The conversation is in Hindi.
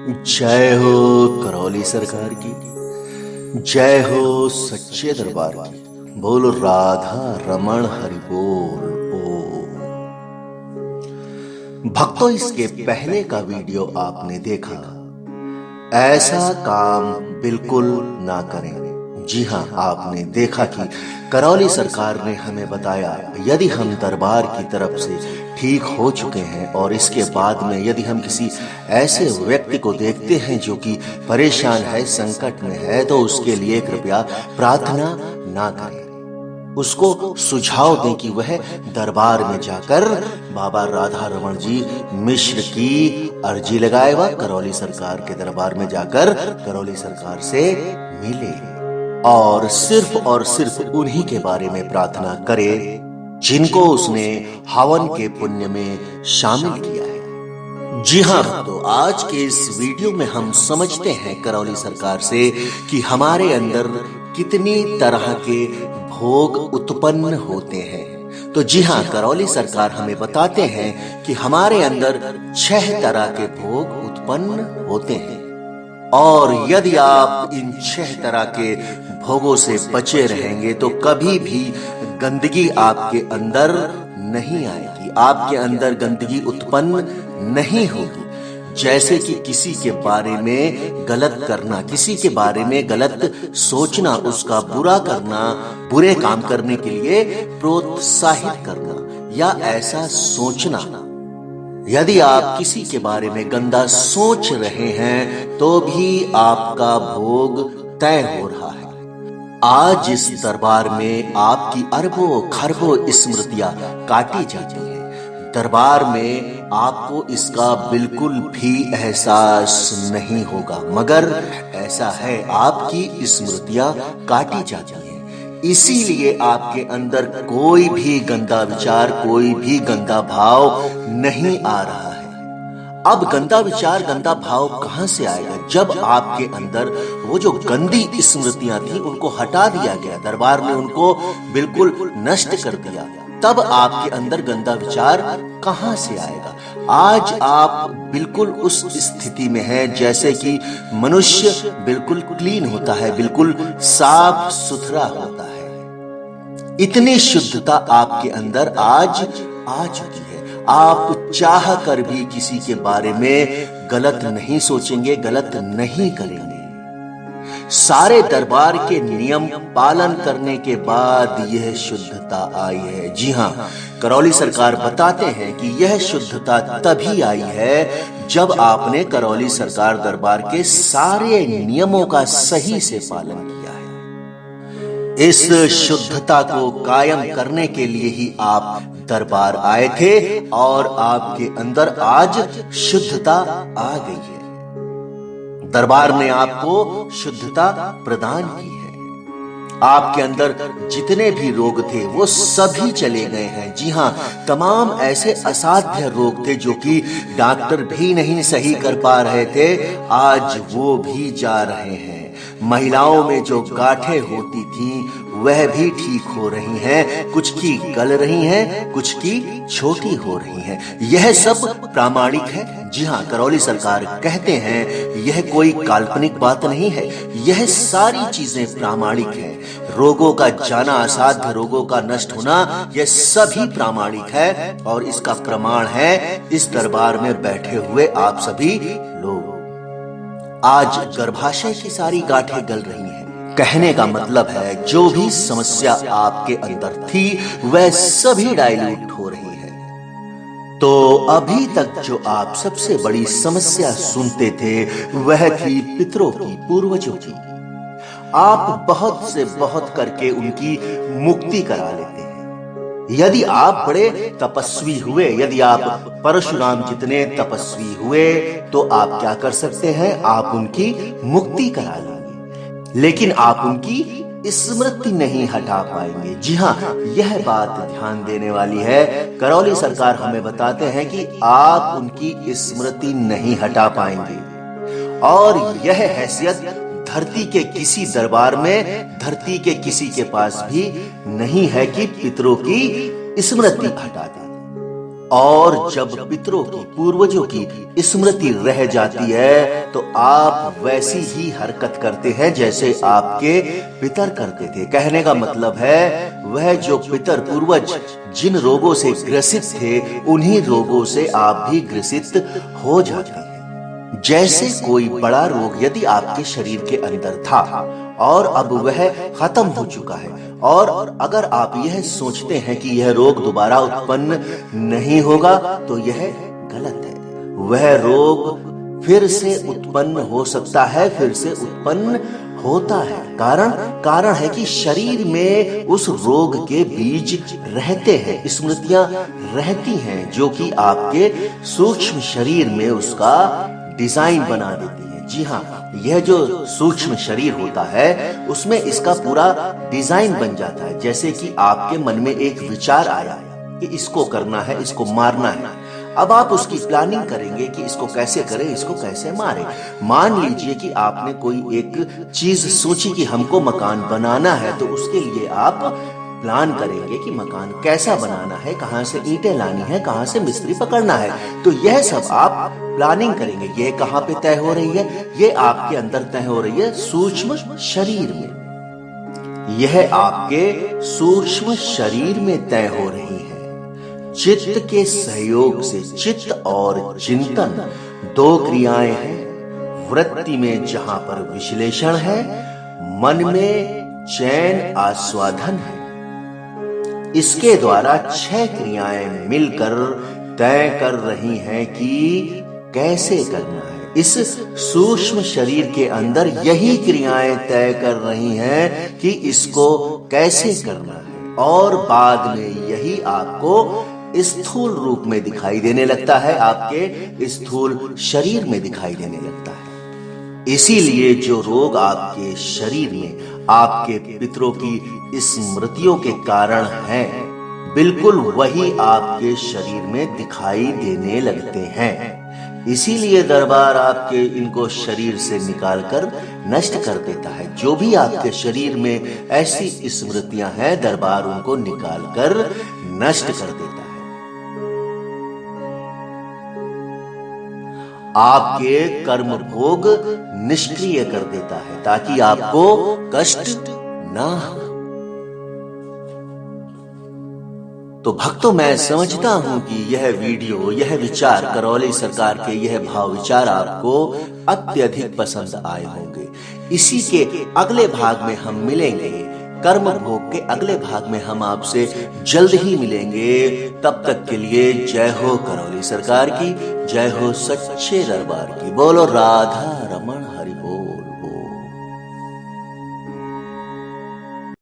जय हो करौली सरकार की, जय हो सच्चे दरबार की। बोल राधा रमण हरि बोल। भक्तों, इसके पहले का वीडियो आपने देखा। ऐसा काम बिल्कुल ना करें। जी हां, आपने देखा कि करौली सरकार ने हमें बताया, यदि हम दरबार की तरफ से ठीक हो चुके हैं और इसके बाद में यदि हम किसी ऐसे व्यक्ति को देखते हैं जो कि परेशान है, संकट में है, तो उसके लिए कृपया प्रार्थना ना करें। उसको सुझाव दें कि वह दरबार में जाकर बाबा राधा रमण जी मिश्र की अर्जी लगाए व करौली सरकार के दरबार में जाकर करौली सरकार से मिले और सिर्फ उन्हीं के बारे में प्रार्थना करे जिनको उसने हवन के पुण्य में शामिल किया है। जी हां भक्तों, आज के इस वीडियो में हम समझते हैं करौली सरकार से कि हमारे अंदर कितनी तरह के भोग उत्पन्न होते हैं। तो जी हां, करौली सरकार हमें बताते हैं कि हमारे अंदर 6 तरह के भोग उत्पन्न होते हैं और यदि आप इन 6 तरह के भोगों से बचे रहेंगे तो कभी भी गंदगी आपके अंदर नहीं आएगी, आपके अंदर गंदगी उत्पन्न नहीं होगी। जैसे कि किसी के बारे में गलत करना, किसी के बारे में गलत सोचना, उसका बुरा करना, बुरे काम करने के लिए प्रोत्साहित करना या ऐसा सोचना। यदि आप किसी के बारे में गंदा सोच रहे हैं तो भी आपका भोग तय हो रहा है। आज इस दरबार में आपकी अरबों खरबों स्मृतियां काटी जाती हैं। दरबार में आपको इसका बिल्कुल भी एहसास नहीं होगा, मगर ऐसा है, आपकी स्मृतियां काटी जाती हैं। इसीलिए आपके अंदर कोई भी गंदा विचार, कोई भी गंदा भाव नहीं आ रहा है। अब गंदा विचार, गंदा भाव कहां से आएगा? जब आपके अंदर वो जो गंदी स्मृतियां थी उनको हटा दिया गया, दरबार ने उनको बिल्कुल नष्ट कर दिया, तब आपके अंदर गंदा विचार कहां से आएगा? आज आप बिल्कुल उस स्थिति में हैं जैसे कि मनुष्य बिल्कुल क्लीन होता है, बिल्कुल साफ सुथरा होता है। इतनी शुद्धता आपके अंदर आज आ चुकी है। आप चाह कर भी किसी के बारे में गलत नहीं सोचेंगे, गलत नहीं करेंगे। सारे दरबार के नियम पालन करने के बाद यह शुद्धता आई है। जी हां, करौली सरकार बताते हैं कि यह शुद्धता तभी आई है जब आपने करौली सरकार दरबार के सारे नियमों का सही से पालन किया है। इस शुद्धता को कायम करने के लिए ही आप दरबार आए थे और आपके अंदर आज शुद्धता आ गई है। दरबार ने आपको शुद्धता प्रदान की है। आपके अंदर जितने भी रोग थे वो सभी चले गए हैं। जी हां, तमाम ऐसे असाध्य रोग थे जो कि डॉक्टर भी नहीं सही कर पा रहे थे, आज वो भी जा रहे हैं। महिलाओं में जो गांठें होती थीं वह भी ठीक हो रही हैं, कुछ की गल रही हैं, कुछ की छोटी हो रही हैं। यह सब प्रामाणिक है। जी हां, करौली सरकार कहते हैं यह कोई काल्पनिक बात नहीं है, यह सारी चीजें प्रामाणिक हैं। रोगों का जाना, असाध्य रोगों का नष्ट होना, यह सभी प्रामाणिक है और इसका प्रमाण है इस दरबार में बैठे हुए आप सभी लोग। आज गर्भाशय की सारी गांठें गल रही हैं। कहने का मतलब है जो भी समस्या आपके अंदर थी वह सभी डाइल्यूट हो रही है। तो अभी तक जो आप सबसे बड़ी समस्या सुनते थे वह थी पितरों की, पूर्वजों की। आप बहुत से बहुत करके उनकी मुक्ति करा लेते हैं। यदि आप बड़े तपस्वी हुए, यदि आप परशुराम जितने तपस्वी हुए, तो आप क्या कर सकते हैं? आप उनकी मुक्ति करा लेंगे, लेकिन आप उनकी स्मृति नहीं हटा पाएंगे। जी हां, यह बात ध्यान देने वाली है। करौली सरकार हमें बताते हैं कि आप उनकी स्मृति नहीं हटा पाएंगे और यह हैसियत धरती के किसी दरबार में, धरती के किसी के पास भी नहीं है कि पितरों की स्मृति हटा दे। और जब पितरों की, पूर्वजों की स्मृति रह जाती है तो आप वैसी ही हरकत करते हैं जैसे आपके पितर करते थे। कहने का मतलब है वह जो पितर पूर्वज जिन रोगों से ग्रसित थे उन्हीं रोगों से आप भी ग्रसित हो जाते हैं। जैसे कोई बड़ा रोग यदि आपके शरीर के अंदर था और अब वह खत्म हो चुका है, और अगर आप यह सोचते हैं कि यह रोग दोबारा उत्पन्न नहीं होगा तो यह गलत है। वह रोग फिर से उत्पन्न हो सकता है, फिर से उत्पन्न होता है। कारण है कि शरीर में उस रोग के बीज रहते हैं, स्मृतियां रहती हैं जो कि आपके सूक्ष्म शरीर में उसका डिजाइन बना देती है। जी हाँ, यह जो सूक्ष्म शरीर होता है उसमें इसका पूरा डिजाइन बन जाता है। जैसे कि आपके मन में एक विचार आया कि इसको करना है, इसको मारना है। अब आप उसकी प्लानिंग करेंगे कि इसको कैसे करें, इसको कैसे मारें। मान लीजिए कि आपने कोई एक चीज सोची कि हमको मकान बनाना है, तो उसके लिए आप प्लान करेंगे कि मकान कैसा बनाना है, कहां से ईंटें लानी है, कहां से मिस्त्री पकड़ना है। तो यह सब आप प्लानिंग करेंगे। यह कहां पे तय हो रही है? यह आपके अंदर तय हो रही है सूक्ष्म शरीर में। यह आपके सूक्ष्म शरीर में तय हो रही है। चित्त के सहयोग से, चित्त और चिंतन दो क्रियाएं हैं। वृत्ति में जहां पर विश्लेषण है, मन में चैन आस्वादन है। इसके द्वारा 6 क्रियाएं मिलकर तय कर रही हैं कि कैसे करना है। इस सूक्ष्म शरीर के अंदर यही क्रियाएं तय कर रही हैं कि इसको कैसे करना है, और बाद में यही आपको स्थूल रूप में दिखाई देने लगता है, आपके स्थूल शरीर में दिखाई देने लगता है। इसीलिए जो रोग आपके शरीर में आपके पितरों की स्मृतियों के कारण हैं, बिल्कुल वही आपके शरीर में दिखाई देने लगते हैं। इसीलिए दरबार आपके इनको शरीर से निकालकर नष्ट कर देता है। जो भी आपके शरीर में ऐसी स्मृतियां हैं, दरबार उनको निकालकर नष्ट कर देता है। आपके कर्म भोग निष्क्रिय कर देता है ताकि आपको कष्ट ना हो। तो भक्तों, मैं समझता हूं कि यह वीडियो, यह विचार, करौली सरकार के यह भाव विचार आपको अत्यधिक पसंद आए होंगे। इसी के अगले भाग में हम मिलेंगे। कर्म भोग के अगले भाग में हम आपसे जल्द ही मिलेंगे। तब तक के लिए जय हो करौली सरकार की, जय हो सच्चे दरबार की। बोलो राधा रमण।